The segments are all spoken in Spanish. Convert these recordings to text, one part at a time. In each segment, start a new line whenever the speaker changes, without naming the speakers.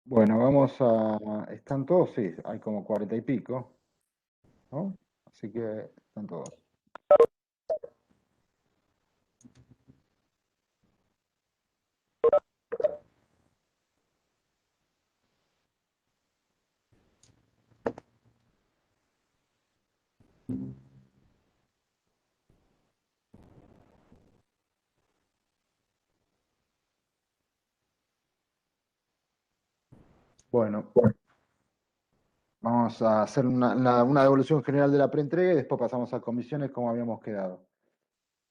Bueno, vamos a... ¿Están todos? Sí, hay como 40 y pico, ¿no? Así que están todos. Bueno, vamos a hacer una devolución general de la preentrega y después pasamos a comisiones como habíamos quedado.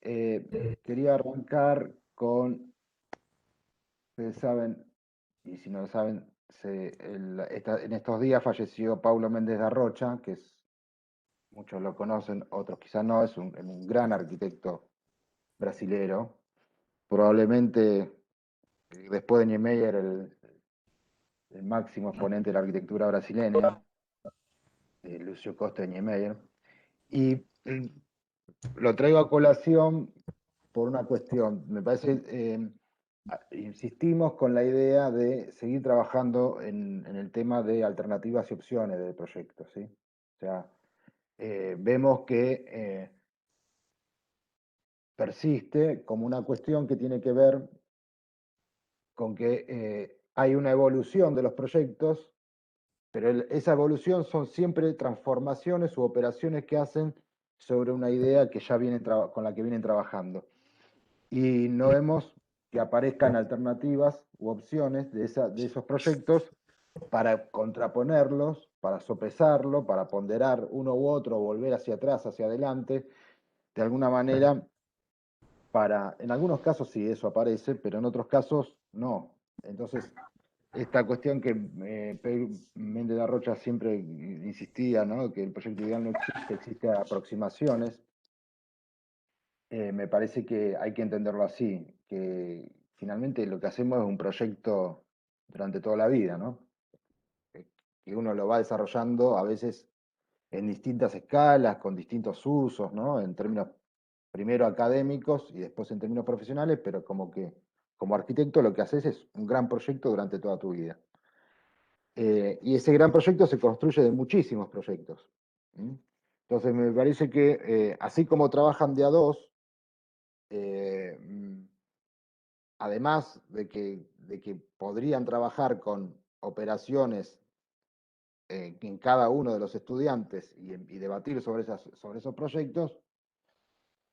Quería arrancar con, ustedes saben, y si no lo saben, en estos días falleció Paulo Méndez de Rocha, que es, muchos lo conocen, otros quizás no, es un gran arquitecto brasilero, probablemente después de Niemeyer el máximo exponente de la arquitectura brasileña, Lucio Costa y Niemeyer. Y lo traigo a colación por una cuestión. Me parece, insistimos con la idea de seguir trabajando en el tema de alternativas y opciones del proyecto, ¿sí? O sea, vemos que persiste como una cuestión que tiene que ver con que hay una evolución de los proyectos, pero esa evolución son siempre transformaciones u operaciones que hacen sobre una idea que ya con la que vienen trabajando. Y no vemos que aparezcan alternativas u opciones de esos proyectos para contraponerlos, para sopesarlo, para ponderar uno u otro, volver hacia atrás, hacia adelante, de alguna manera, en algunos casos sí eso aparece, pero en otros casos no. Entonces, esta cuestión que Pedro Méndez de Rocha siempre insistía, ¿no? Que el proyecto ideal no existe, existen aproximaciones. Me parece que hay que entenderlo así, que finalmente lo que hacemos es un proyecto durante toda la vida, ¿no? Que uno lo va desarrollando a veces en distintas escalas, con distintos usos, ¿no? En términos primero académicos y después en términos profesionales, pero como que como arquitecto lo que haces es un gran proyecto durante toda tu vida. Y ese gran proyecto se construye de muchísimos proyectos. ¿Mm? Entonces me parece que así como trabajan de a dos, eh, además de que podrían trabajar con operaciones en cada uno de los estudiantes y debatir sobre esos proyectos,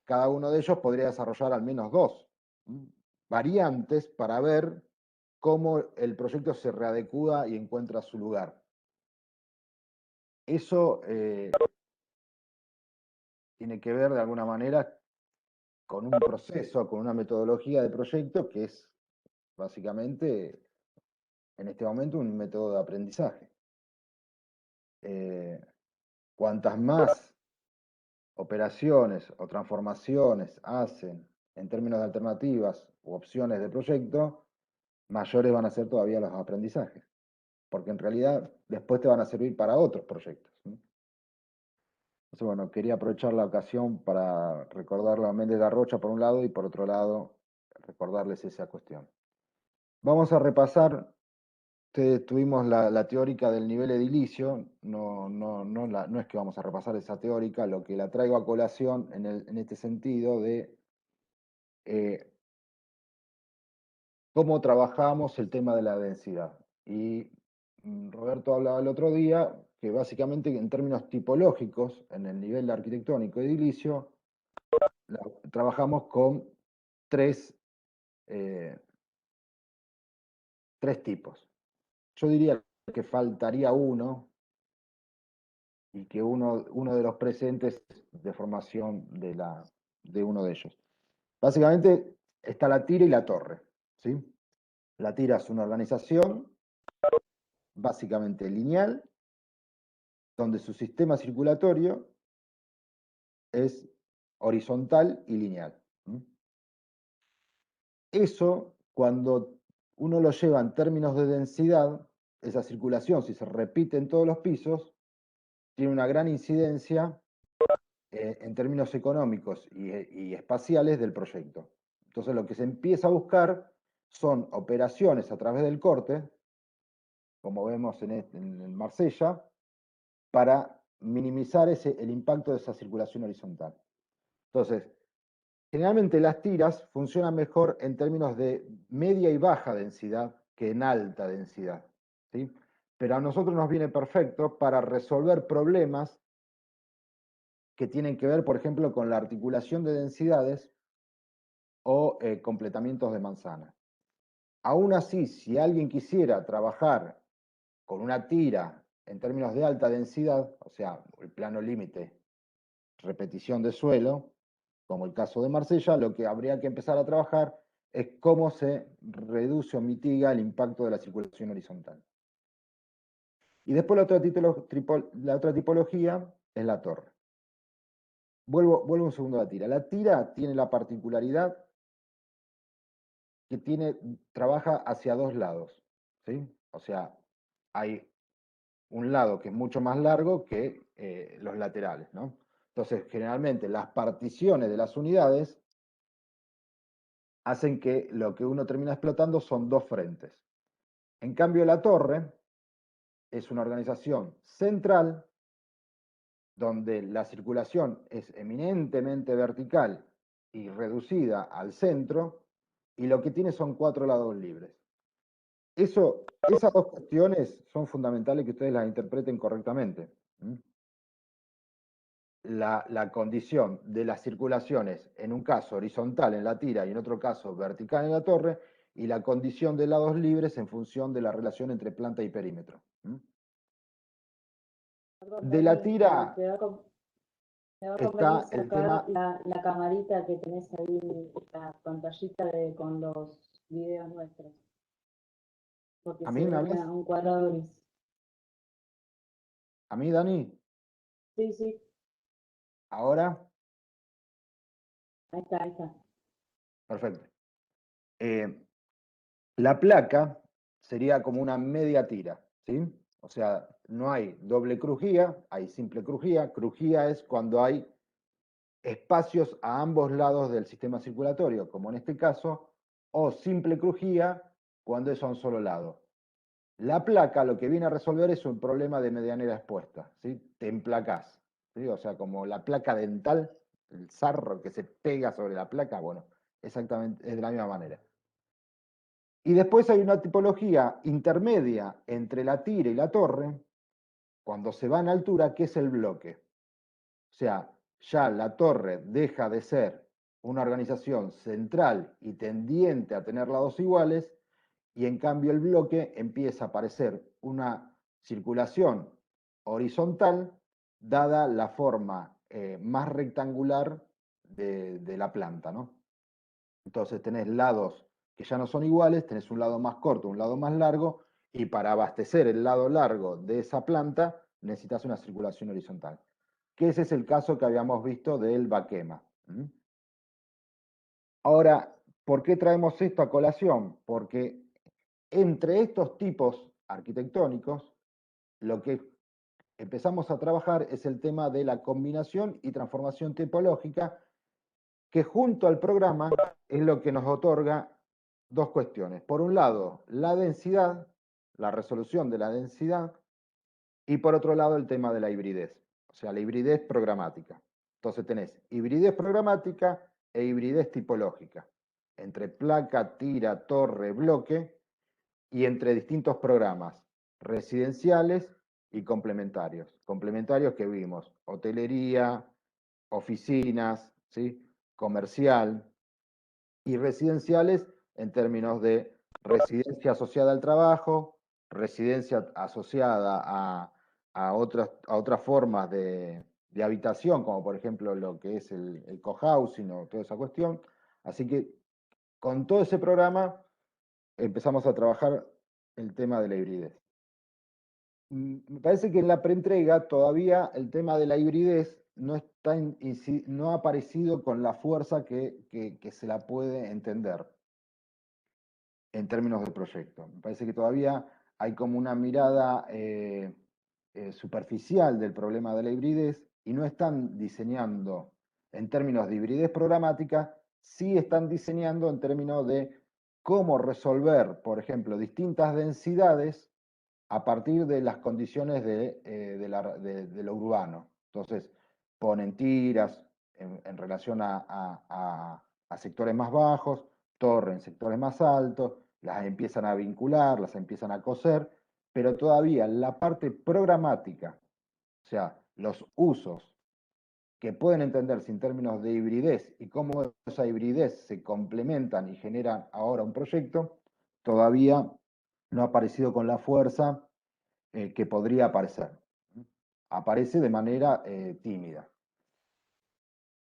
cada uno de ellos podría desarrollar al menos dos variantes para ver cómo el proyecto se readecúa y encuentra su lugar. Eso tiene que ver de alguna manera con un proceso, con una metodología de proyecto que es básicamente en este momento un método de aprendizaje. Eh, Cuantas más operaciones o transformaciones hacen en términos de alternativas u opciones de proyecto, mayores van a ser todavía los aprendizajes, porque en realidad después te van a servir para otros proyectos. Entonces, bueno, quería aprovechar la ocasión para recordarle a Méndez de Rocha por un lado y por otro lado recordarles esa cuestión. Vamos a repasar, tuvimos la teórica del nivel edilicio, no es que vamos a repasar esa teórica, lo que la traigo a colación en este sentido de eh, cómo trabajamos el tema de la densidad. Y Roberto hablaba el otro día que básicamente en términos tipológicos, en el nivel arquitectónico edilicio, trabajamos con tres, eh, tres tipos. Yo diría que faltaría uno y que uno de los presentes de formación de uno de ellos. Básicamente está la tira y la torre. ¿Sí? La tira es una organización básicamente lineal, donde su sistema circulatorio es horizontal y lineal. Eso, cuando uno lo lleva en términos de densidad, esa circulación, si se repite en todos los pisos, tiene una gran incidencia en términos económicos y espaciales del proyecto. Entonces lo que se empieza a buscar son operaciones a través del corte como vemos en Marsella, para minimizar el impacto de esa circulación horizontal. Entonces, generalmente las tiras funcionan mejor en términos de media y baja densidad que en alta densidad, ¿sí? Pero a nosotros nos viene perfecto para resolver problemas que tienen que ver, por ejemplo, con la articulación de densidades o completamientos de manzana. Aún así, si alguien quisiera trabajar con una tira en términos de alta densidad, o sea, el plano límite, repetición de suelo, como el caso de Marsella, lo que habría que empezar a trabajar es cómo se reduce o mitiga el impacto de la circulación horizontal. Y después la otra tipología es la torre. Vuelvo un segundo a la tira. La tira tiene la particularidad que trabaja hacia dos lados, ¿sí? O sea, hay un lado que es mucho más largo que los laterales, ¿no? Entonces, generalmente las particiones de las unidades hacen que lo que uno termina explotando son dos frentes. En cambio, la torre es una organización central donde la circulación es eminentemente vertical y reducida al centro, y lo que tiene son 4 lados libres. Esas dos cuestiones son fundamentales que ustedes las interpreten correctamente. La condición de las circulaciones, en un caso horizontal en la tira y en otro caso vertical en la torre, y la condición de lados libres en función de la relación entre planta y perímetro.
Perdón,
De la
Dani,
tira
me va a convenir
está el
sacar
tema.
la camarita que tenés ahí, la pantallita con los videos nuestros, porque
¿A
se
mí me
ve
hablas?
un cuadrado gris.
¿A mí, Dani?
Sí, sí,
¿Ahora?
ahí está, ahí está.
Perfecto. Eh, la placa sería como una media tira, ¿sí? O sea, no hay doble crujía, hay simple crujía. Crujía es cuando hay espacios a ambos lados del sistema circulatorio, como en este caso, o simple crujía cuando es a un solo lado. La placa lo que viene a resolver es un problema de medianera expuesta, ¿sí? Te emplacás, ¿sí? O sea, como la placa dental, el sarro que se pega sobre la placa, bueno, exactamente es de la misma manera. Y después hay una tipología intermedia entre la tira y la torre, cuando se va en altura, que es el bloque. O sea, ya la torre deja de ser una organización central y tendiente a tener lados iguales, y en cambio el bloque empieza a aparecer una circulación horizontal, dada la forma más rectangular de la planta, ¿no? Entonces tenés lados que ya no son iguales, tenés un lado más corto, un lado más largo, y para abastecer el lado largo de esa planta necesitas una circulación horizontal. Que ese es el caso que habíamos visto del vaquema. Ahora, ¿por qué traemos esto a colación? Porque entre estos tipos arquitectónicos, lo que empezamos a trabajar es el tema de la combinación y transformación tipológica, que junto al programa es lo que nos otorga dos cuestiones. Por un lado, la densidad, la resolución de la densidad, y por otro lado, el tema de la hibridez, o sea, la hibridez programática. Entonces tenés hibridez programática e hibridez tipológica, entre placa, tira, torre, bloque, y entre distintos programas residenciales y complementarios. Complementarios que vimos, hotelería, oficinas, ¿sí? Comercial, y residenciales en términos de residencia asociada al trabajo, residencia asociada a otras formas de habitación, como por ejemplo lo que es el cohousing o toda esa cuestión. Así que con todo ese programa empezamos a trabajar el tema de la hibridez. Me parece que en la preentrega todavía el tema de la hibridez no ha aparecido con la fuerza que se la puede entender en términos de proyecto. Me parece que todavía hay como una mirada superficial del problema de la hibridez, y no están diseñando en términos de hibridez programática, sí están diseñando en términos de cómo resolver, por ejemplo, distintas densidades a partir de las condiciones de lo urbano. Entonces, ponen tiras en relación a sectores más bajos, torres en sectores más altos, las empiezan a vincular, las empiezan a coser, pero todavía la parte programática, o sea, los usos que pueden entenderse en términos de hibridez y cómo esa hibridez se complementan y generan ahora un proyecto, todavía no ha aparecido con la fuerza que podría aparecer. Aparece de manera tímida.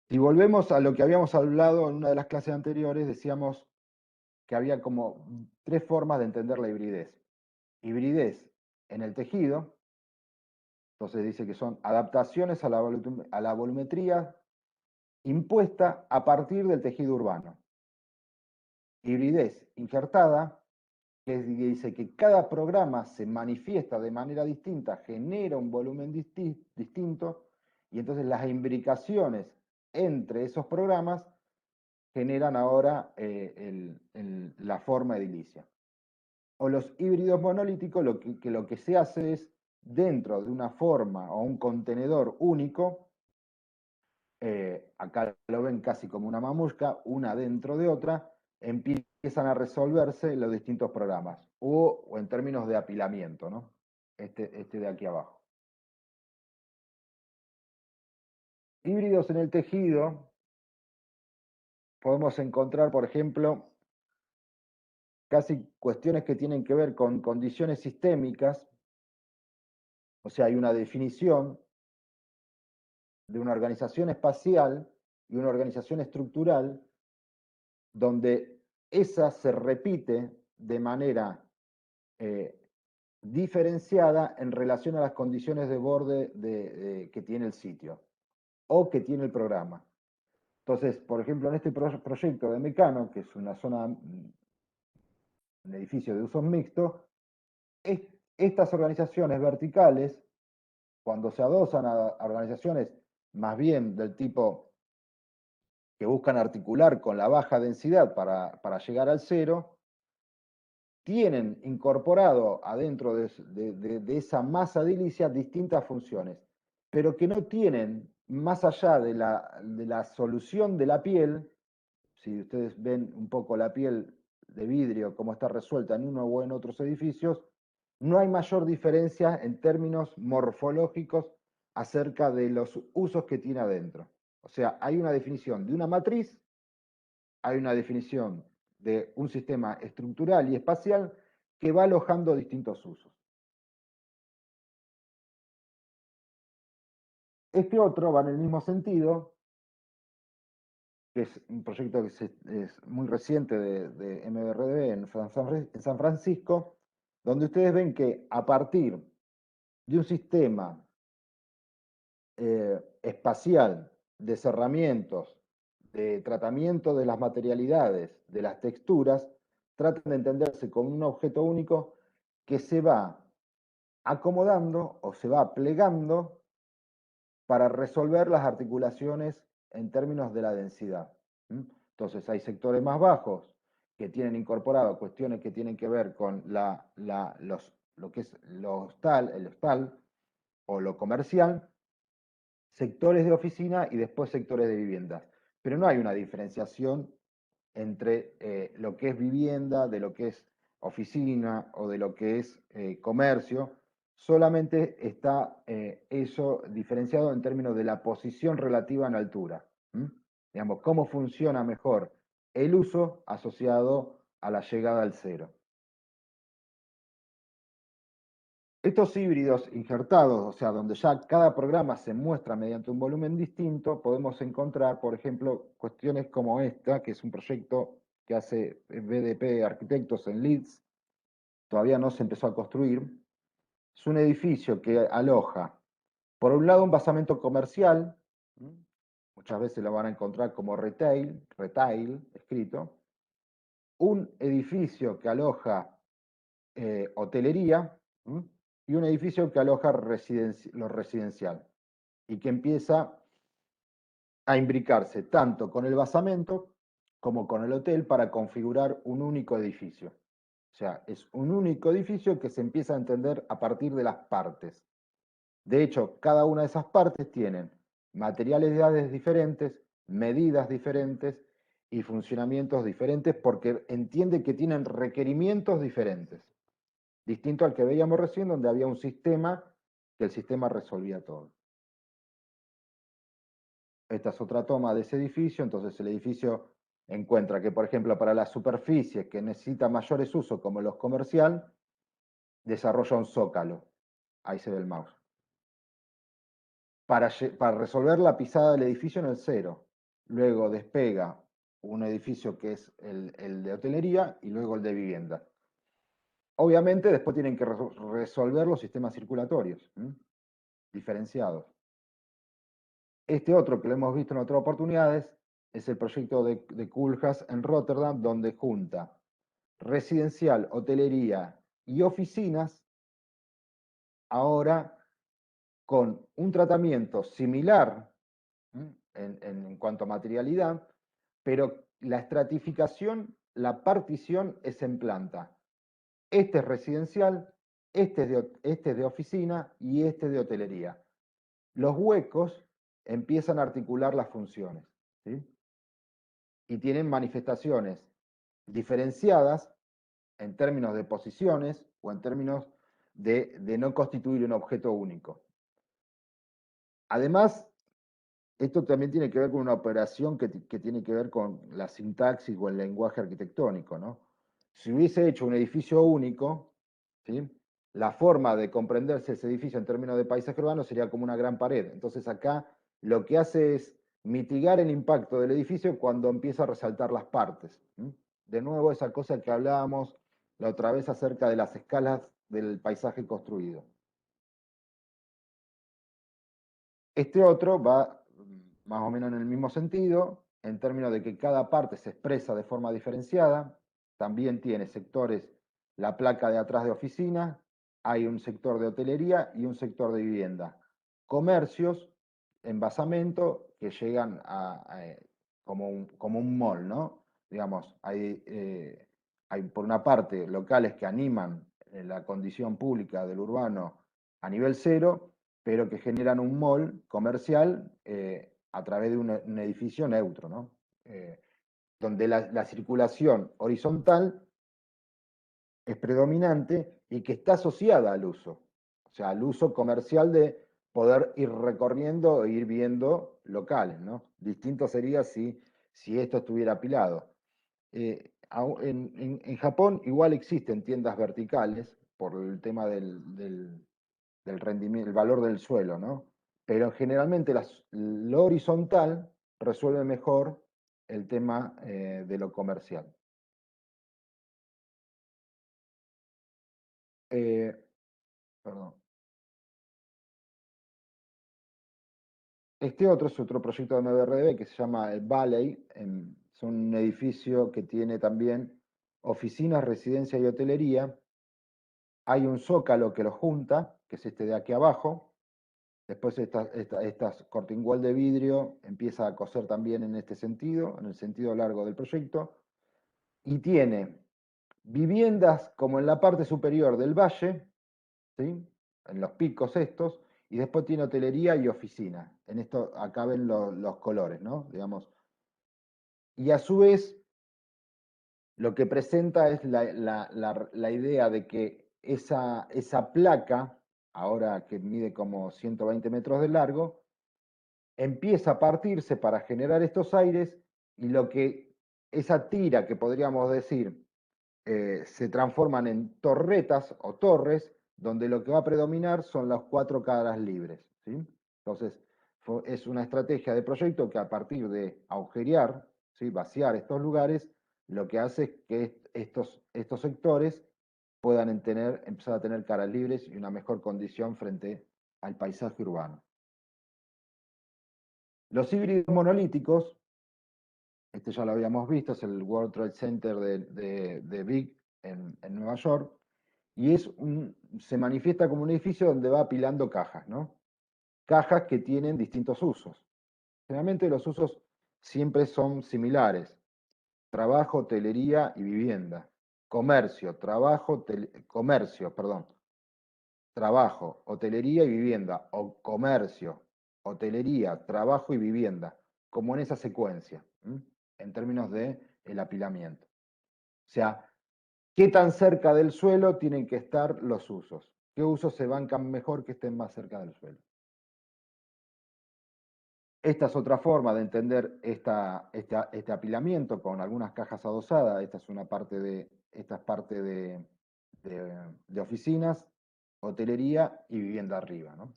Si volvemos a lo que habíamos hablado en una de las clases anteriores, decíamos que había como tres formas de entender la hibridez. Hibridez en el tejido, entonces dice que son adaptaciones a la volumetría impuesta a partir del tejido urbano. Hibridez injertada, que dice que cada programa se manifiesta de manera distinta, genera un volumen distinto, y entonces las imbricaciones entre esos programas generan ahora la forma edilicia. O los híbridos monolíticos, lo que se hace es, dentro de una forma o un contenedor único, acá lo ven casi como una mamushka, una dentro de otra, empiezan a resolverse los distintos programas, o en términos de apilamiento, ¿no? Este de aquí abajo. Híbridos en el tejido, podemos encontrar, por ejemplo, casi cuestiones que tienen que ver con condiciones sistémicas, o sea, hay una definición de una organización espacial y una organización estructural donde esa se repite de manera diferenciada en relación a las condiciones de borde que tiene el sitio o que tiene el programa. Entonces, por ejemplo, en este proyecto de Mecano, que es una zona, un edificio de usos mixtos, estas organizaciones verticales, cuando se adosan a organizaciones más bien del tipo que buscan articular con la baja densidad para llegar al cero, tienen incorporado adentro de esa masa edilicia distintas funciones, pero que no tienen, más allá de la solución de la piel, si ustedes ven un poco la piel de vidrio, cómo está resuelta en uno o en otros edificios, no hay mayor diferencia en términos morfológicos acerca de los usos que tiene adentro. O sea, hay una definición de una matriz, hay una definición de un sistema estructural y espacial que va alojando distintos usos. Este otro va en el mismo sentido, que es un proyecto que es muy reciente de MBRD en San Francisco, donde ustedes ven que a partir de un sistema espacial de cerramientos, de tratamiento de las materialidades, de las texturas, tratan de entenderse como un objeto único que se va acomodando o se va plegando para resolver las articulaciones en términos de la densidad. Entonces hay sectores más bajos que tienen incorporado cuestiones que tienen que ver con lo que es el hostal o lo comercial, sectores de oficina y después sectores de viviendas. Pero no hay una diferenciación entre lo que es vivienda, de lo que es oficina o de lo que es comercio. Solamente está eso diferenciado en términos de la posición relativa en altura. Digamos, cómo funciona mejor el uso asociado a la llegada al cero. Estos híbridos injertados, o sea, donde ya cada programa se muestra mediante un volumen distinto, podemos encontrar, por ejemplo, cuestiones como esta, que es un proyecto que hace BDP Arquitectos en Leeds, todavía no se empezó a construir. Es un edificio que aloja, por un lado, un basamento comercial, muchas veces lo van a encontrar como retail escrito, un edificio que aloja hotelería, y un edificio que aloja lo residencial y que empieza a imbricarse tanto con el basamento como con el hotel para configurar un único edificio. O sea, es un único edificio que se empieza a entender a partir de las partes. De hecho, cada una de esas partes tienen materialidades diferentes, medidas diferentes y funcionamientos diferentes porque entiende que tienen requerimientos diferentes. Distinto al que veíamos recién, donde había un sistema que el sistema resolvía todo. Esta es otra toma de ese edificio, entonces el edificio encuentra que, por ejemplo, para las superficies que necesita mayores usos, como los comercial, desarrolla un zócalo. Ahí se ve el mouse. Para resolver la pisada del edificio en el cero. Luego despega un edificio que es el de hotelería y luego el de vivienda. Obviamente después tienen que resolver los sistemas circulatorios, diferenciados. Este otro que lo hemos visto en otras oportunidades es el proyecto de Koolhaas en Rotterdam, donde junta residencial, hotelería y oficinas, ahora con un tratamiento similar en cuanto a materialidad, pero la estratificación, la partición es en planta. Este es residencial, este es de oficina y este es de hotelería. Los huecos empiezan a articular las funciones, ¿sí? Y tienen manifestaciones diferenciadas en términos de posiciones o en términos de no constituir un objeto único. Además, esto también tiene que ver con una operación que tiene que ver con la sintaxis o el lenguaje arquitectónico, ¿no? Si hubiese hecho un edificio único, ¿sí? La forma de comprenderse ese edificio en términos de paisaje urbano sería como una gran pared. Entonces acá lo que hace es mitigar el impacto del edificio cuando empieza a resaltar las partes. De nuevo, esa cosa que hablábamos la otra vez acerca de las escalas del paisaje construido. Este otro va más o menos en el mismo sentido, en términos de que cada parte se expresa de forma diferenciada. También tiene sectores, la placa de atrás de oficina, hay un sector de hotelería y un sector de vivienda. Comercios en basamento que llegan como un mall, ¿no? Digamos, hay por una parte locales que animan la condición pública del urbano a nivel cero, pero que generan un mall comercial a través de un edificio neutro, ¿no? Donde la circulación horizontal es predominante y que está asociada al uso, o sea, al uso comercial de poder ir recorriendo e ir viendo locales, ¿no? Distinto sería si esto estuviera apilado. En Japón igual existen tiendas verticales por el tema del rendimiento, el valor del suelo, ¿no? Pero generalmente lo horizontal resuelve mejor el tema de lo comercial. Perdón. Este otro es otro proyecto de MBRDB que se llama el Valley. Es un edificio que tiene también oficinas, residencia y hotelería. Hay un zócalo que lo junta, que es este de aquí abajo. Después estas cortingual de vidrio empieza a coser también en este sentido, en el sentido largo del proyecto. Y tiene viviendas como en la parte superior del valle, ¿sí? En los picos estos, y después tiene hotelería y oficina. En esto acá ven los colores, ¿no? Digamos. Y a su vez, lo que presenta es la idea de que esa placa, ahora que mide como 120 metros de largo, empieza a partirse para generar estos aires y lo que esa tira que podríamos decir se transforman en torretas o torres, donde lo que va a predominar son las 4 caras libres, ¿sí? Entonces, es una estrategia de proyecto que a partir de agujerear, ¿sí? Vaciar estos lugares, lo que hace es que estos sectores puedan empezar a tener caras libres y una mejor condición frente al paisaje urbano. Los híbridos monolíticos, este ya lo habíamos visto, es el World Trade Center de Big en Nueva York, y se manifiesta como un edificio donde va apilando cajas, ¿no? Cajas que tienen distintos usos. Generalmente los usos siempre son similares: trabajo, hotelería y vivienda. comercio, trabajo, hotelería y vivienda, o comercio, hotelería, trabajo y vivienda, como en esa secuencia, en términos de el apilamiento. O sea, ¿qué tan cerca del suelo tienen que estar los usos? ¿Qué usos se bancan mejor que estén más cerca del suelo? Esta es otra forma de entender este apilamiento con algunas cajas adosadas. Esta es parte de oficinas, hotelería y vivienda arriba, ¿no?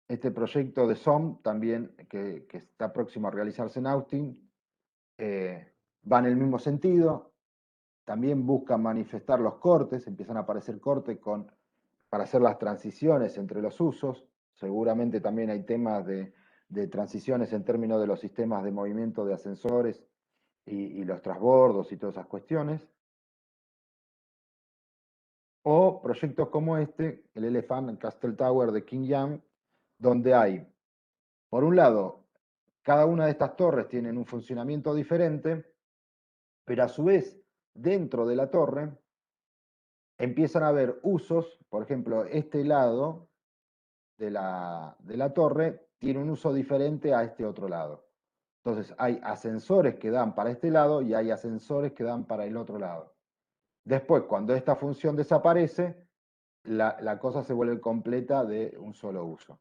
Este proyecto de SOM también, que está próximo a realizarse en Austin, va en el mismo sentido. También buscan manifestar los cortes, empiezan a aparecer cortes para hacer las transiciones entre los usos. Seguramente también hay temas de transiciones en términos de los sistemas de movimiento de ascensores y los transbordos y todas esas cuestiones. O proyectos como este, el Elephant Castle Tower de King Young, donde hay, por un lado, cada una de estas torres tienen un funcionamiento diferente, pero a su vez, dentro de la torre, empiezan a haber usos. Por ejemplo, este lado de la torre tiene un uso diferente a este otro lado. Entonces, hay ascensores que dan para este lado y hay ascensores que dan para el otro lado. Después, cuando esta función desaparece, la cosa se vuelve completa de un solo uso.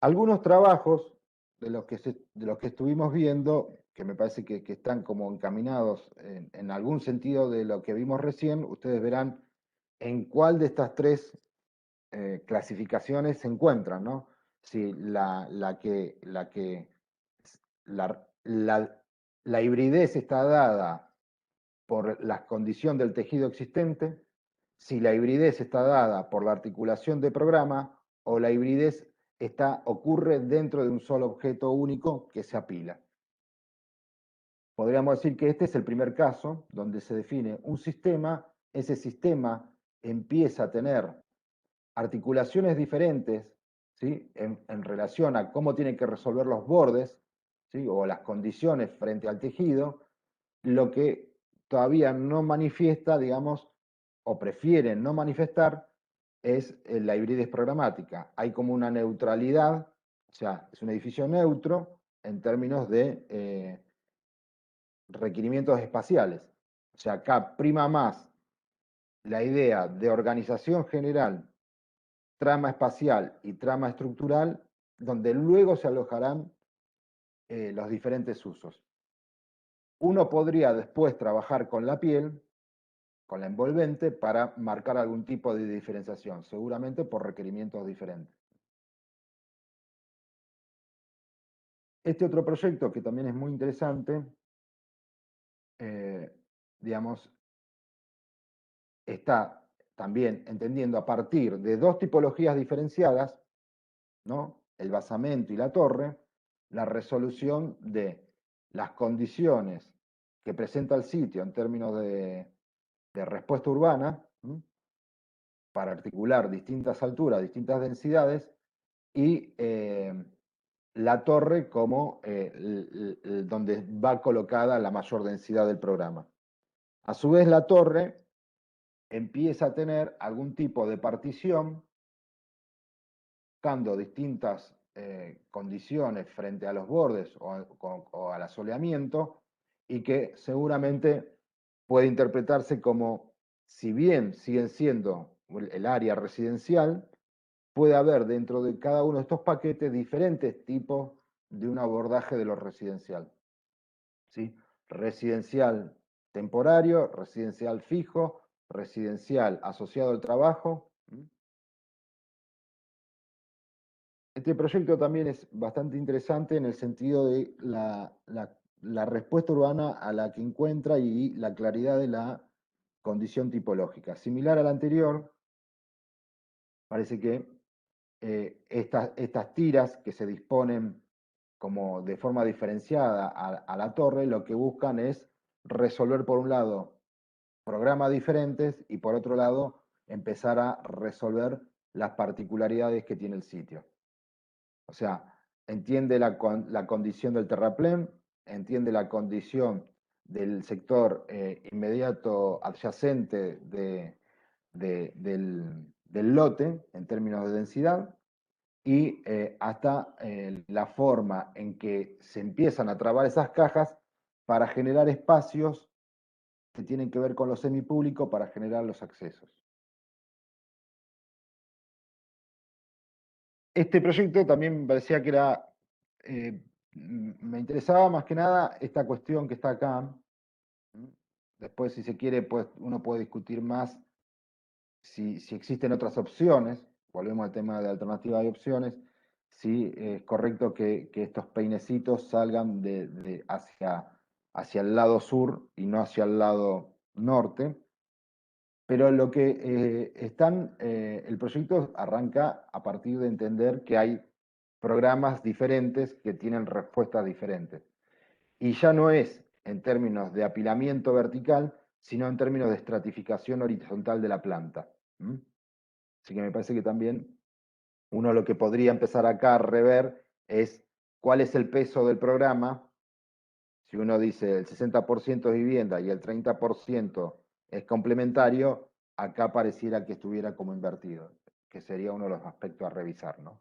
Algunos trabajos de los que estuvimos viendo, que me parece que están como encaminados en algún sentido de lo que vimos recién, ustedes verán en cuál de estas tres clasificaciones se encuentran, ¿no? Si la hibridez está dada por la condición del tejido existente, si la hibridez está dada por la articulación de programa, o la hibridez ocurre dentro de un solo objeto único que se apila. Podríamos decir que este es el primer caso donde se define un sistema. Ese sistema empieza a tener articulaciones diferentes, ¿sí? en relación a cómo tiene que resolver los bordes, ¿sí? o las condiciones frente al tejido, lo que todavía no manifiesta, digamos, o prefieren no manifestar, es la hibridez programática. Hay como una neutralidad, o sea, es un edificio neutro en términos de requerimientos espaciales. O sea, acá prima más la idea de organización general, trama espacial y trama estructural, donde luego se alojarán los diferentes usos. Uno podría después trabajar con la piel, con la envolvente, para marcar algún tipo de diferenciación, seguramente por requerimientos diferentes. Este otro proyecto, que también es muy interesante, digamos, está también entendiendo a partir de dos tipologías diferenciadas, ¿no? El basamento y la torre, la resolución de las condiciones que presenta el sitio en términos de respuesta urbana, para articular distintas alturas, distintas densidades, y la torre como donde va colocada la mayor densidad del programa. A su vez, la torre empieza a tener algún tipo de partición, buscando distintas condiciones frente a los bordes o al asoleamiento, y que seguramente puede interpretarse como, si bien siguen siendo el área residencial, puede haber dentro de cada uno de estos paquetes diferentes tipos de un abordaje de lo residencial. ¿Sí? Residencial temporario, residencial fijo, residencial asociado al trabajo. Este proyecto también es bastante interesante en el sentido de la respuesta urbana a la que encuentra y la claridad de la condición tipológica. Similar al anterior, parece que estas tiras que se disponen como de forma diferenciada a la torre, lo que buscan es resolver, por un lado, programas diferentes, y por otro lado, empezar a resolver las particularidades que tiene el sitio. O sea, entiende la condición del terraplén, entiende la condición del sector inmediato adyacente del lote en términos de densidad, y hasta la forma en que se empiezan a trabar esas cajas para generar espacios que tienen que ver con lo semipúblico para generar los accesos. Este proyecto también me parecía que era, me interesaba más que nada esta cuestión que está acá. Después, si se quiere, pues, uno puede discutir más si existen otras opciones. Volvemos al tema de alternativa de opciones. Si es correcto que estos peinecitos salgan hacia el lado sur y no hacia el lado norte. Pero lo que el proyecto arranca a partir de entender que hay programas diferentes que tienen respuestas diferentes. Y ya no es en términos de apilamiento vertical, sino en términos de estratificación horizontal de la planta. Así que me parece que también uno lo que podría empezar acá a rever es cuál es el peso del programa. Si uno dice el 60% es vivienda y el 30% es complementario, acá pareciera que estuviera como invertido, que sería uno de los aspectos a revisar, ¿no?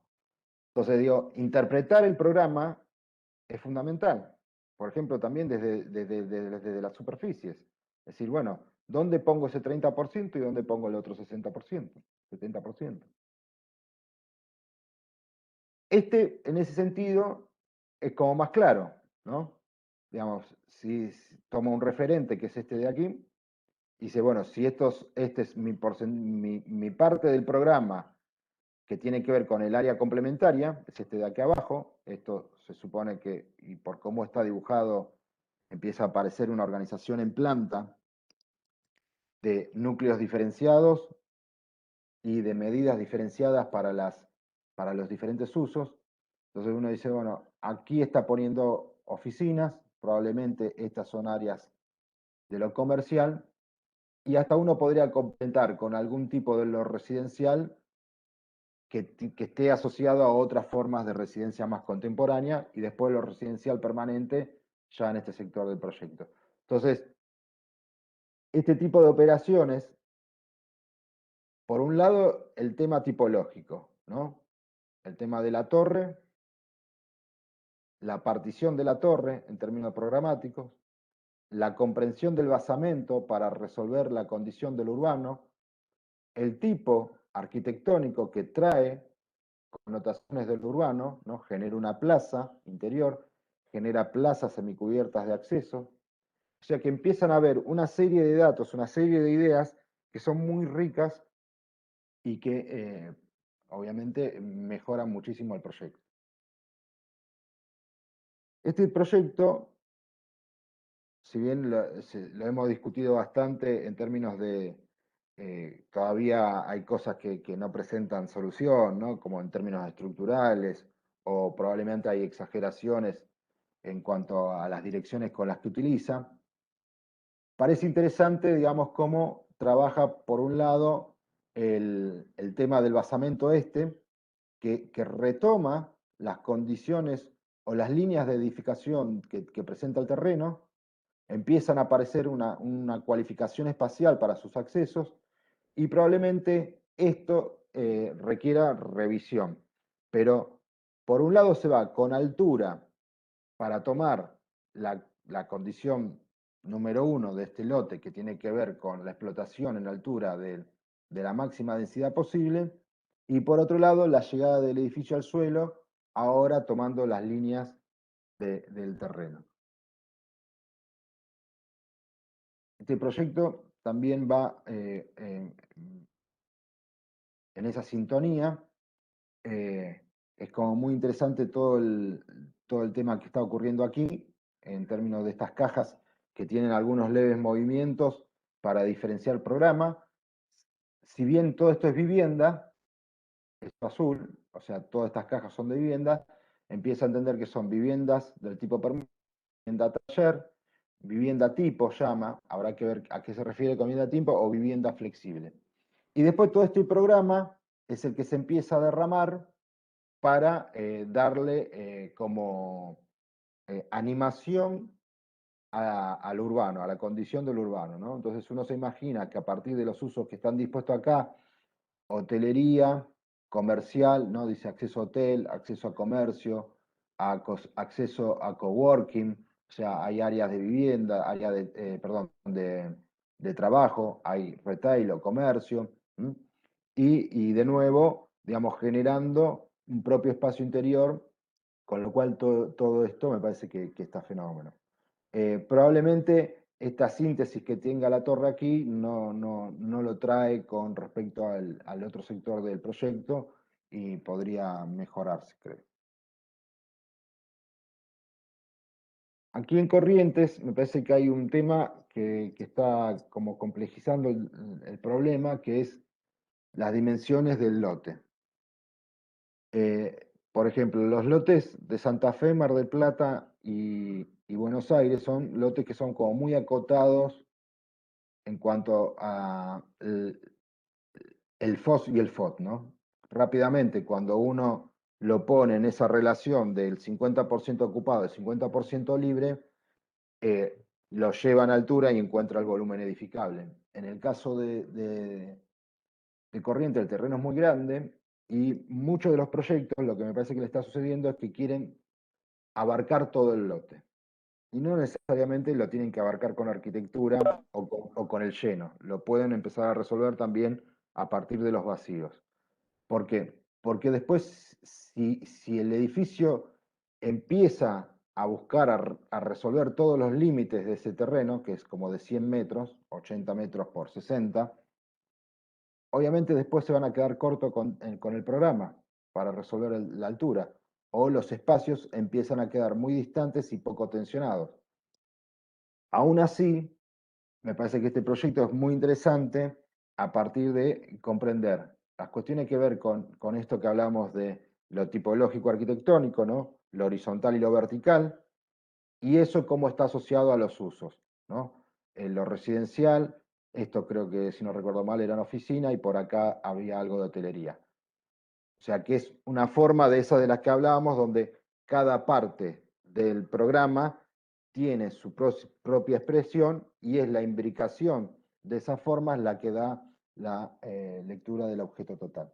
Entonces, digo, interpretar el programa es fundamental. Por ejemplo, también desde las superficies. Es decir, bueno, ¿dónde pongo ese 30% y dónde pongo el otro 60%, 70%? En ese sentido, es como más claro, ¿no? Digamos, si tomo un referente que es este de aquí, y dice, bueno, si este es mi parte del programa que tiene que ver con el área complementaria, es este de aquí abajo, esto se supone que, y por cómo está dibujado, empieza a aparecer una organización en planta de núcleos diferenciados y de medidas diferenciadas para los diferentes usos. Entonces uno dice, bueno, aquí está poniendo oficinas, probablemente estas son áreas de lo comercial, y hasta uno podría complementar con algún tipo de lo residencial que esté asociado a otras formas de residencia más contemporánea, y después lo residencial permanente ya en este sector del proyecto. Entonces, este tipo de operaciones, por un lado, el tema tipológico, ¿no? El tema de la torre, la partición de la torre en términos programáticos, la comprensión del basamento para resolver la condición del urbano, el tipo arquitectónico que trae connotaciones del urbano, ¿no? Genera una plaza interior, genera plazas semicubiertas de acceso, o sea que empiezan a haber una serie de datos, una serie de ideas que son muy ricas y que obviamente mejoran muchísimo el proyecto. Este proyecto, si bien lo hemos discutido bastante en términos de todavía hay cosas que no presentan solución, ¿no? Como en términos estructurales, o probablemente hay exageraciones en cuanto a las direcciones con las que utiliza. Parece interesante, digamos, cómo trabaja, por un lado, el tema del basamento que retoma las condiciones o las líneas de edificación que presenta el terreno, empiezan a aparecer una cualificación espacial para sus accesos, y probablemente esto requiera revisión. Pero por un lado se va con altura para tomar la condición número 1 de este lote, que tiene que ver con la explotación en altura de la máxima densidad posible, y por otro lado la llegada del edificio al suelo, ahora tomando las líneas del terreno. Este proyecto también va en esa sintonía. Es como muy interesante todo el tema que está ocurriendo aquí, en términos de estas cajas que tienen algunos leves movimientos para diferenciar el programa. Si bien todo esto es vivienda, esto azul, o sea, todas estas cajas son de vivienda, empieza a entender que son viviendas del tipo permanente, vivienda taller, vivienda tipo llama, habrá que ver a qué se refiere con vivienda tipo, o vivienda flexible. Y después todo este programa es el que se empieza a derramar para darle como animación al urbano, a la condición del urbano, ¿no? Entonces uno se imagina que a partir de los usos que están dispuestos acá, hotelería, comercial, ¿no? Dice acceso a hotel, acceso a comercio, acceso a coworking, o sea, hay áreas de vivienda, áreas de, perdón, de trabajo, hay retail o comercio, y de nuevo, digamos, generando un propio espacio interior, con lo cual todo esto me parece que está fenómeno. Probablemente esta síntesis que tenga la torre aquí no lo trae con respecto al otro sector del proyecto y podría mejorarse, creo. Aquí en Corrientes me parece que hay un tema que está como complejizando el problema, que es las dimensiones del lote. Por ejemplo, los lotes de Santa Fe, Mar del Plata y Buenos Aires son lotes que son como muy acotados en cuanto a el FOS y el FOT, ¿no? Rápidamente, cuando uno lo pone en esa relación del 50% ocupado y 50% libre, lo lleva a altura y encuentra el volumen edificable. En el caso de Corrientes, el terreno es muy grande y muchos de los proyectos, lo que me parece que le está sucediendo es que quieren abarcar todo el lote. Y no necesariamente lo tienen que abarcar con arquitectura o con el lleno. Lo pueden empezar a resolver también a partir de los vacíos. ¿Por qué? Porque después, si el edificio empieza a buscar, a resolver todos los límites de ese terreno, que es como de 100 metros, 80 metros por 60, obviamente después se van a quedar cortos con el programa para resolver la altura, o los espacios empiezan a quedar muy distantes y poco tensionados. Aún así, me parece que este proyecto es muy interesante a partir de comprender las cuestiones que ver con esto que hablamos de lo tipológico arquitectónico, ¿no? Lo horizontal y lo vertical, y eso cómo está asociado a los usos, ¿no? En lo residencial, esto creo que, si no recuerdo mal, era una oficina y por acá había algo de hotelería. O sea que es una forma de esa de las que hablábamos, donde cada parte del programa tiene su propia expresión y es la imbricación de esas formas la que da la lectura del objeto total.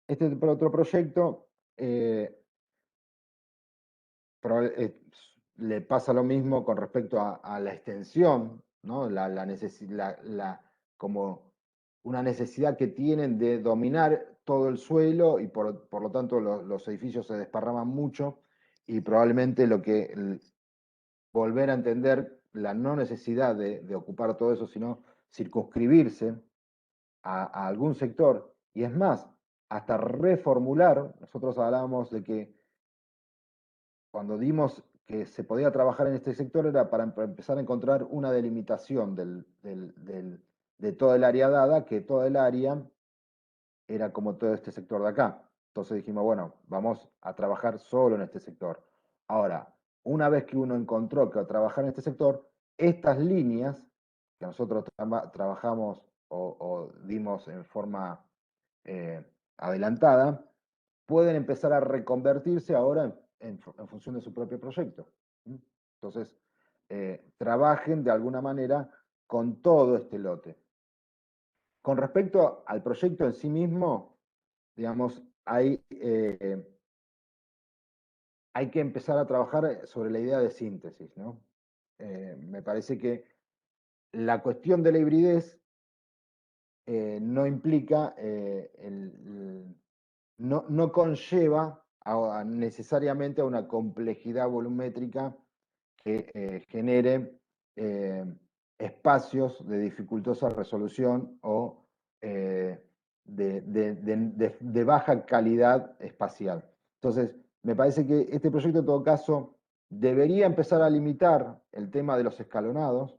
Este otro proyecto le pasa lo mismo con respecto a la extensión, ¿no? Como una necesidad que tienen de dominar todo el suelo y por lo tanto los edificios se desparraman mucho y probablemente volver a entender la no necesidad de ocupar todo eso, sino circunscribirse a algún sector. Y es más, hasta reformular, nosotros hablábamos de que cuando dimos que se podía trabajar en este sector era para empezar a encontrar una delimitación de toda el área dada, que toda el área era como todo este sector de acá. Entonces dijimos, bueno, vamos a trabajar solo en este sector. Ahora, una vez que uno encontró que trabajar en este sector, estas líneas que nosotros trabajamos o dimos en forma adelantada, pueden empezar a reconvertirse ahora en función de su propio proyecto. Entonces, trabajen de alguna manera con todo este lote. Con respecto al proyecto en sí mismo, digamos, hay que empezar a trabajar sobre la idea de síntesis, ¿no? Me parece que la cuestión de la hibridez no implica, no conlleva necesariamente a una complejidad volumétrica que genere espacios de dificultosa resolución o de baja calidad espacial. Entonces, me parece que este proyecto en todo caso debería empezar a limitar el tema de los escalonados.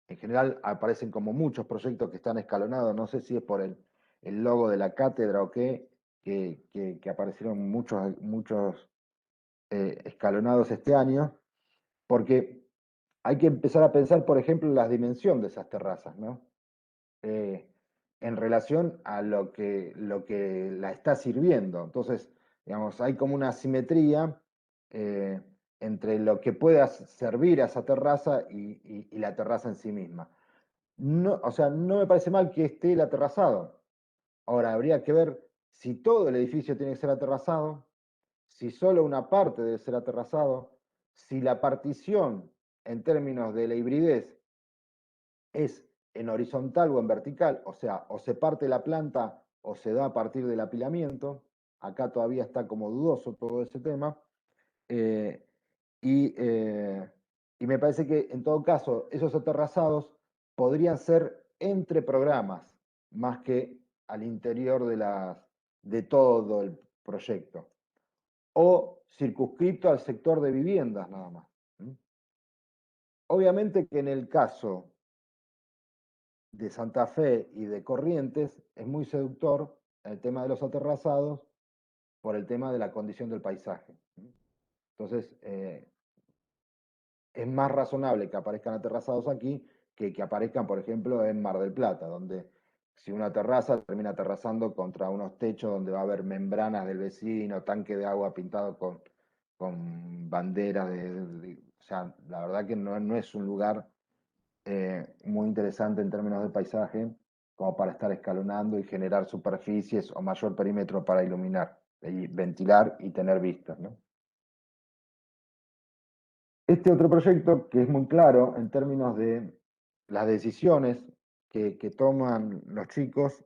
En general aparecen como muchos proyectos que están escalonados, no sé si es por el logo de la cátedra o qué, que aparecieron muchos escalonados este año, porque hay que empezar a pensar, por ejemplo, en las dimensiones de esas terrazas, ¿no? en relación a lo que la está sirviendo. Entonces, digamos, hay como una asimetría entre lo que pueda servir a esa terraza y la terraza en sí misma. No, o sea, no me parece mal que esté el aterrazado. Ahora, habría que ver si todo el edificio tiene que ser aterrazado, si solo una parte debe ser aterrazado, si la partición en términos de la hibridez es en horizontal o en vertical, o sea, o se parte la planta o se da a partir del apilamiento. Acá todavía está como dudoso todo ese tema. Eh, y, eh, y me parece que en todo caso esos aterrazados podrían ser entre programas, más que al interior de todo el proyecto. O circunscrito al sector de viviendas nada más. Obviamente que en el caso de Santa Fe y de Corrientes es muy seductor el tema de los aterrazados por el tema de la condición del paisaje. Entonces, es más razonable que aparezcan aterrazados aquí que aparezcan, por ejemplo, en Mar del Plata, donde si una terraza termina aterrazando contra unos techos donde va a haber membranas del vecino, tanque de agua pintado con banderas o sea, la verdad que no es un lugar muy interesante en términos de paisaje, como para estar escalonando y generar superficies o mayor perímetro para iluminar, y ventilar y tener vistas, ¿no? Este otro proyecto que es muy claro en términos de las decisiones que toman los chicos,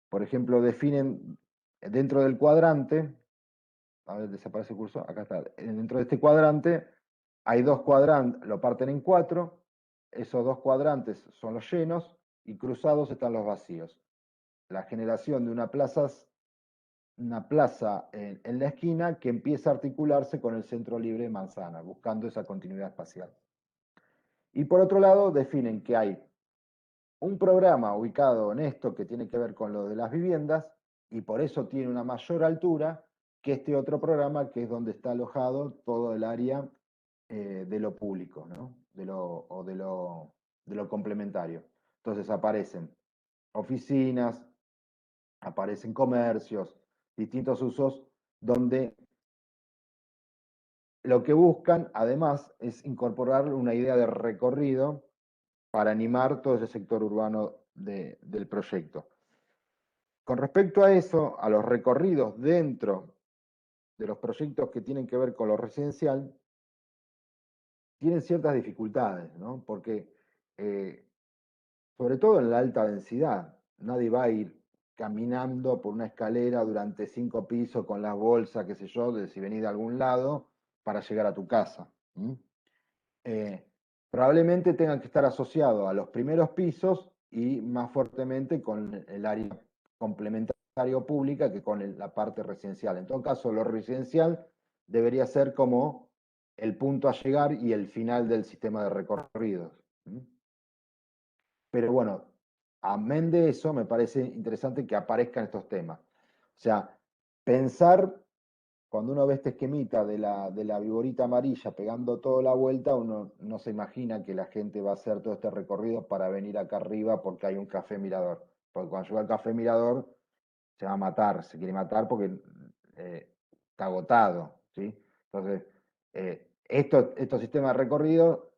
por ejemplo, definen dentro del cuadrante, a ver, desaparece el curso, acá está, dentro de este cuadrante hay dos cuadrantes, lo parten en cuatro, esos dos cuadrantes son los llenos y cruzados están los vacíos. La generación de una plaza en la esquina que empieza a articularse con el centro libre de Manzana, buscando esa continuidad espacial. Y por otro lado, definen que hay un programa ubicado en esto que tiene que ver con lo de las viviendas y por eso tiene una mayor altura que este otro programa que es donde está alojado todo el área de lo público, ¿no? De lo complementario. Entonces aparecen oficinas, aparecen comercios, distintos usos donde lo que buscan además es incorporar una idea de recorrido para animar todo ese sector urbano del proyecto. Con respecto a eso, a los recorridos dentro de los proyectos que tienen que ver con lo residencial, tienen ciertas dificultades, ¿no? Porque, sobre todo en la alta densidad, nadie va a ir caminando por una escalera durante 5 pisos con las bolsas, qué sé yo, de si venís de algún lado, para llegar a tu casa. Eh, probablemente tengan que estar asociados a los primeros pisos y más fuertemente con el área complementaria pública que con la parte residencial. En todo caso, lo residencial debería ser como el punto a llegar y el final del sistema de recorridos. Pero bueno, amén de eso, me parece interesante que aparezcan estos temas. O sea, pensar, cuando uno ve este esquemita de la viborita amarilla pegando toda la vuelta, uno no se imagina que la gente va a hacer todo este recorrido para venir acá arriba porque hay un café mirador. Porque cuando llega al café mirador se va a matar, se quiere matar porque está agotado, ¿sí? Entonces, estos sistemas de recorrido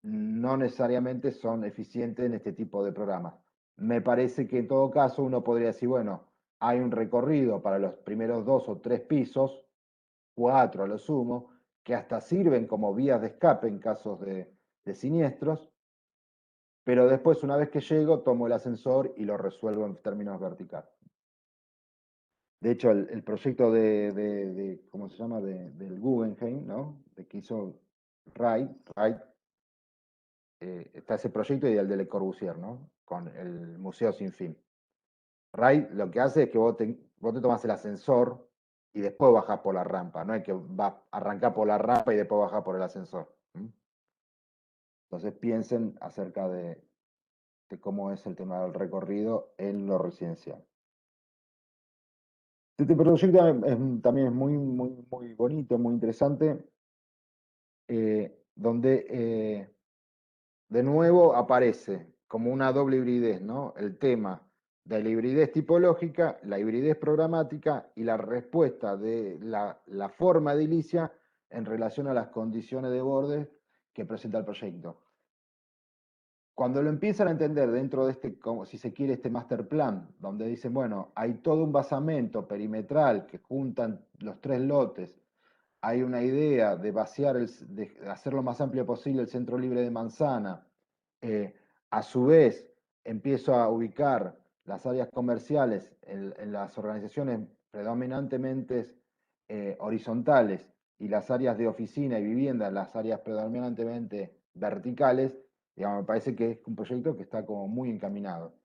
no necesariamente son eficientes en este tipo de programas. Me parece que en todo caso uno podría decir, bueno, hay un recorrido para los primeros 2 o 3 pisos, 4 a lo sumo, que hasta sirven como vías de escape en casos de siniestros, pero después una vez que llego tomo el ascensor y lo resuelvo en términos verticales. De hecho, el proyecto ¿cómo se llama? Del Guggenheim, ¿no? De que hizo Wright, está ese proyecto y el de Le Corbusier, ¿no? Con el Museo Sin Fin. Wright lo que hace es que vos te tomas el ascensor y después bajás por la rampa, no es que va a arrancar por la rampa y después bajar por el ascensor. Entonces piensen acerca de cómo es el tema del recorrido en lo residencial. Este proyecto también es muy bonito, muy interesante, donde de nuevo aparece como una doble hibridez, ¿no? El tema de la hibridez tipológica, la hibridez programática y la respuesta de la forma edilicia en relación a las condiciones de borde que presenta el proyecto. Cuando lo empiezan a entender dentro de este, como si se quiere, este master plan, donde dicen, bueno, hay todo un basamento perimetral que juntan los 3 lotes, hay una idea de vaciar, de hacer lo más amplio posible el centro libre de manzana, a su vez empiezo a ubicar las áreas comerciales en las organizaciones predominantemente horizontales y las áreas de oficina y vivienda en las áreas predominantemente verticales, digamos, me parece que es un proyecto que está como muy encaminado.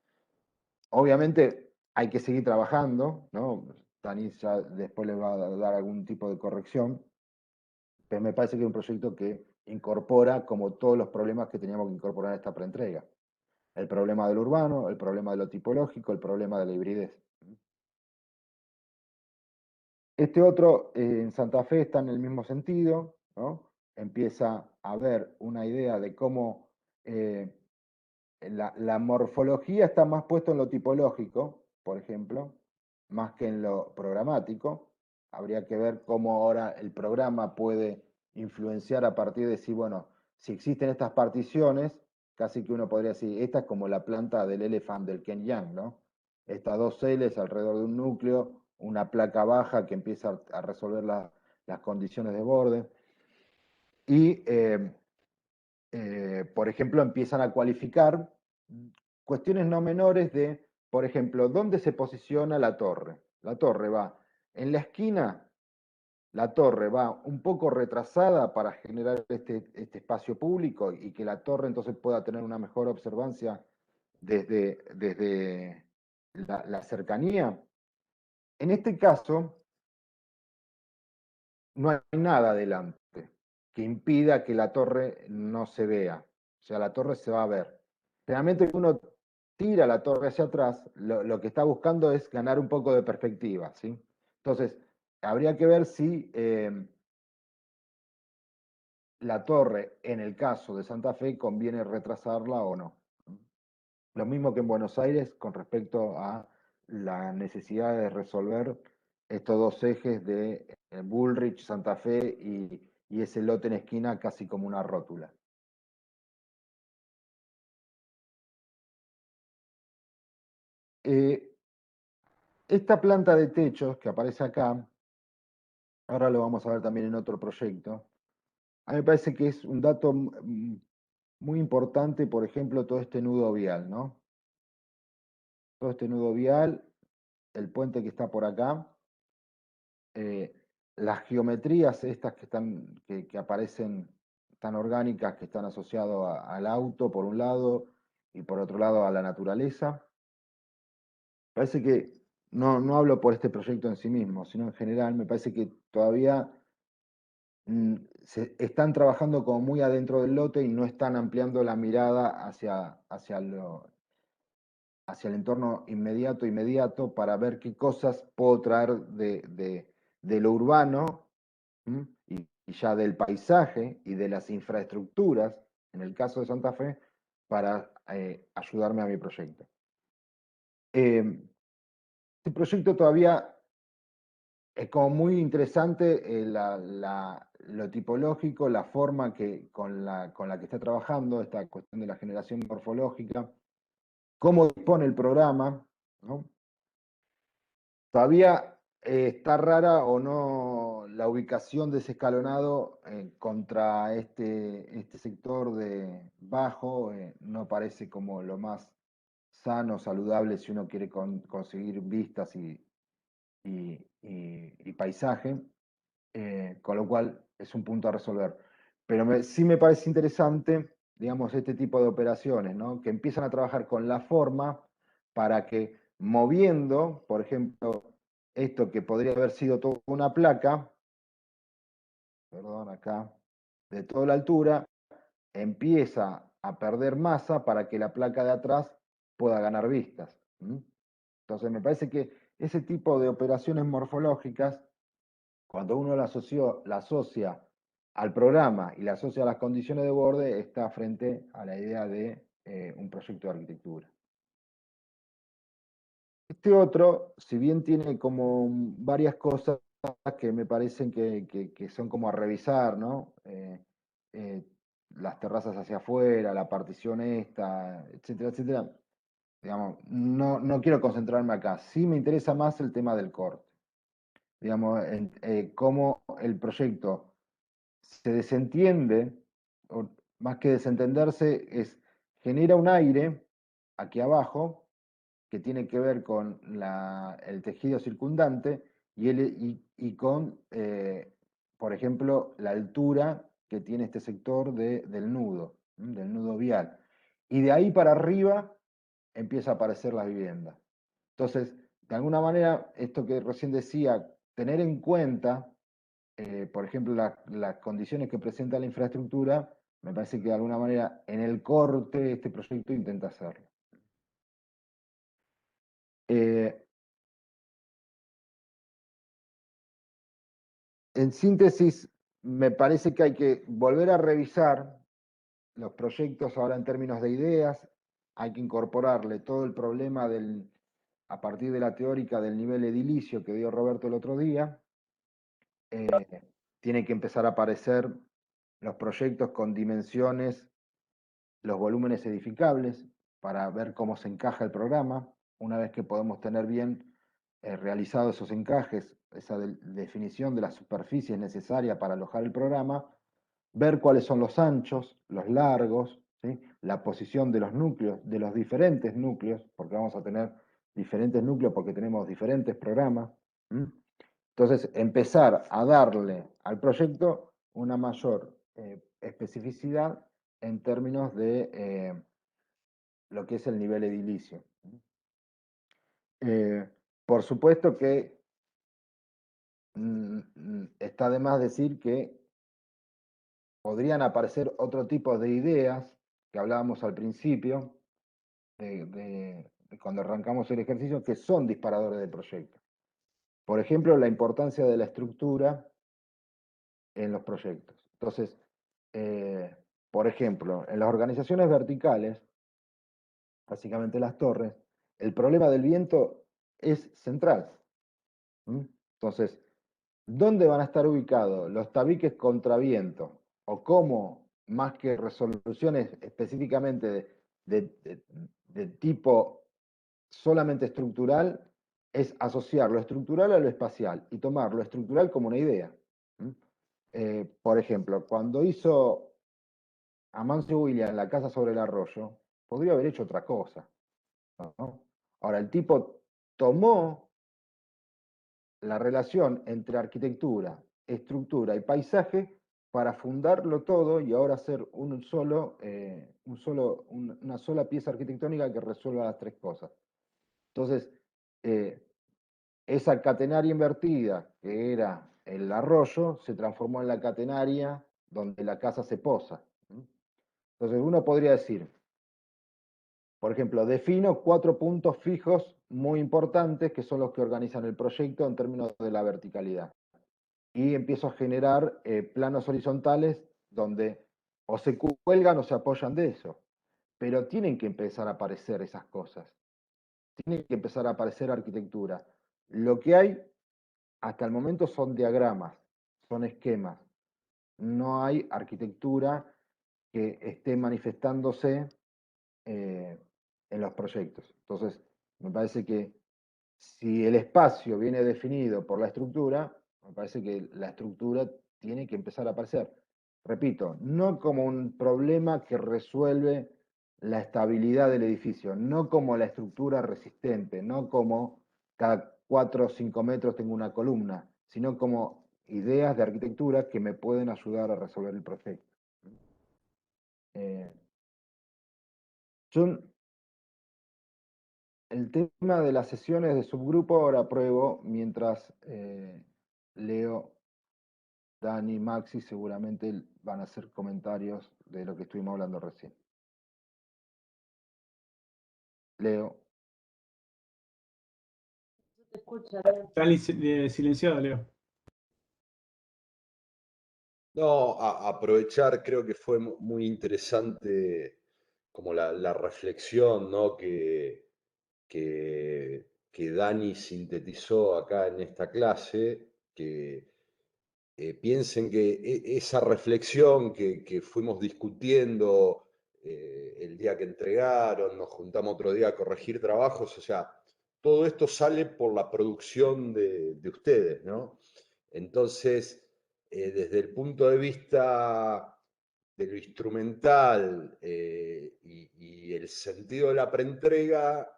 Obviamente hay que seguir trabajando, ¿no? Tanis ya después les va a dar algún tipo de corrección, pero me parece que es un proyecto que incorpora como todos los problemas que teníamos que incorporar en esta preentrega. El problema del urbano, el problema de lo tipológico, el problema de la hibridez. Este otro en Santa Fe está en el mismo sentido, ¿no? Empieza a haber una idea de cómo la morfología está más puesto en lo tipológico, por ejemplo, más que en lo programático. Habría que ver cómo ahora el programa puede influenciar a partir de si, bueno, si existen estas particiones, casi que uno podría decir, esta es como la planta del Elephant del Ken Yang, ¿no? Estas 2 Ls alrededor de un núcleo, una placa baja que empieza a resolver las condiciones de borde. Y por ejemplo, empiezan a cualificar cuestiones no menores de, por ejemplo, dónde se posiciona la torre. La torre va en la esquina, la torre va un poco retrasada para generar este espacio público y que la torre entonces pueda tener una mejor observancia desde la cercanía. En este caso, no hay nada adelante que impida que la torre no se vea. O sea, la torre se va a ver. Realmente uno tira la torre hacia atrás, lo que está buscando es ganar un poco de perspectiva, ¿sí? Entonces, habría que ver si la torre, en el caso de Santa Fe, conviene retrasarla o no. Lo mismo que en Buenos Aires con respecto a la necesidad de resolver estos 2 ejes de Bullrich, Santa Fe y ese lote en esquina casi como una rótula. Esta planta de techos que aparece acá, ahora lo vamos a ver también en otro proyecto, a mí me parece que es un dato muy importante, por ejemplo, todo este nudo vial, ¿no? Todo este nudo vial, el puente que está por acá, las geometrías estas que aparecen tan orgánicas, que están asociadas al auto por un lado y por otro lado a la naturaleza. Parece que no hablo por este proyecto en sí mismo, sino en general, me parece que todavía se están trabajando como muy adentro del lote y no están ampliando la mirada hacia el entorno inmediato para ver qué cosas puedo traer de lo urbano y ya del paisaje y de las infraestructuras, en el caso de Santa Fe, para ayudarme a mi proyecto. Este proyecto todavía es como muy interesante lo tipológico, la forma con la que está trabajando, esta cuestión de la generación morfológica, cómo dispone el programa, ¿no? Todavía está rara o no la ubicación de ese escalonado contra este sector de bajo, no parece como lo más sano, saludable si uno quiere conseguir vistas y paisaje, con lo cual es un punto a resolver. Pero sí me parece interesante, digamos, este tipo de operaciones, ¿no? Que empiezan a trabajar con la forma para que moviendo, por ejemplo, esto que podría haber sido toda una placa, perdón, acá, de toda la altura, empieza a perder masa para que la placa de atrás pueda ganar vistas. Entonces me parece que ese tipo de operaciones morfológicas, cuando uno la asocia al programa y la asocia a las condiciones de borde, está frente a la idea de un proyecto de arquitectura. Este otro, si bien tiene como varias cosas que me parecen que son como a revisar, ¿no? Las terrazas hacia afuera, la partición esta, etcétera, etcétera. Digamos, no quiero concentrarme acá. Sí me interesa más el tema del corte. Digamos, cómo el proyecto se desentiende, o más que desentenderse, genera un aire aquí abajo que tiene que ver con el tejido circundante y con, por ejemplo, la altura que tiene este sector del nudo vial. Y de ahí para arriba empieza a aparecer la vivienda. Entonces, de alguna manera, esto que recién decía, tener en cuenta, por ejemplo, las condiciones que presenta la infraestructura, me parece que de alguna manera en el corte este proyecto intenta hacerlo. En síntesis, me parece que hay que volver a revisar los proyectos ahora en términos de ideas, hay que incorporarle todo el problema a partir de la teórica del nivel edilicio que dio Roberto el otro día. Tienen que empezar a aparecer los proyectos con dimensiones, los volúmenes edificables, para ver cómo se encaja el programa. Una vez que podemos tener bien realizados esos encajes, esa definición de las superficies necesarias para alojar el programa, ver cuáles son los anchos, los largos, ¿sí? La posición de los núcleos, de los diferentes núcleos, porque vamos a tener diferentes núcleos porque tenemos diferentes programas. Entonces, empezar a darle al proyecto una mayor especificidad en términos de lo que es el nivel edilicio. Por supuesto que está de más decir que podrían aparecer otro tipo de ideas que hablábamos al principio, de cuando arrancamos el ejercicio, que son disparadores del proyecto. Por ejemplo, la importancia de la estructura en los proyectos. Entonces, por ejemplo, en las organizaciones verticales, básicamente las torres, el problema del viento es central. Entonces, ¿dónde van a estar ubicados los tabiques contra viento? O cómo, más que resoluciones específicamente de tipo solamente estructural, es asociar lo estructural a lo espacial y tomar lo estructural como una idea. Por ejemplo, cuando hizo Amancio William la casa sobre el arroyo, podría haber hecho otra cosa, ¿no? Ahora, el tipo tomó la relación entre arquitectura, estructura y paisaje para fundarlo todo y ahora hacer una sola pieza arquitectónica que resuelva las tres cosas. Entonces, esa catenaria invertida, que era el arroyo, se transformó en la catenaria donde la casa se posa. Entonces, uno podría decir, por ejemplo, defino 4 puntos fijos muy importantes que son los que organizan el proyecto en términos de la verticalidad. Y empiezo a generar planos horizontales donde o se cuelgan o se apoyan de eso. Pero tienen que empezar a aparecer esas cosas. Tiene que empezar a aparecer arquitectura. Lo que hay hasta el momento son diagramas, son esquemas. No hay arquitectura que esté manifestándose en los proyectos. Entonces, me parece que si el espacio viene definido por la estructura, me parece que la estructura tiene que empezar a aparecer. Repito, no como un problema que resuelve la estabilidad del edificio, no como la estructura resistente, no como cada 4 o 5 metros tengo una columna, sino como ideas de arquitectura que me pueden ayudar a resolver el proyecto. Yo el tema de las sesiones de subgrupo ahora apruebo, mientras Leo, Dani, Maxi seguramente van a hacer comentarios de lo que estuvimos hablando recién. Leo.
Te escucho, Leo.
Está silenciado, Leo.
No, aprovechar, creo que fue muy interesante como la reflexión, ¿no? que Dani sintetizó acá en esta clase, que piensen que esa reflexión que fuimos discutiendo el día que entregaron, nos juntamos otro día a corregir trabajos, o sea, todo esto sale por la producción de ustedes, ¿no? Entonces, desde el punto de vista de lo instrumental y el sentido de la preentrega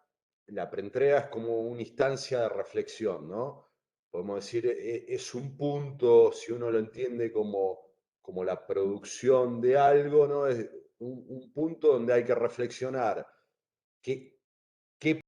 es como una instancia de reflexión, ¿no? Podemos decir, es un punto, si uno lo entiende como la producción de algo, ¿no? Es un punto donde hay que reflexionar qué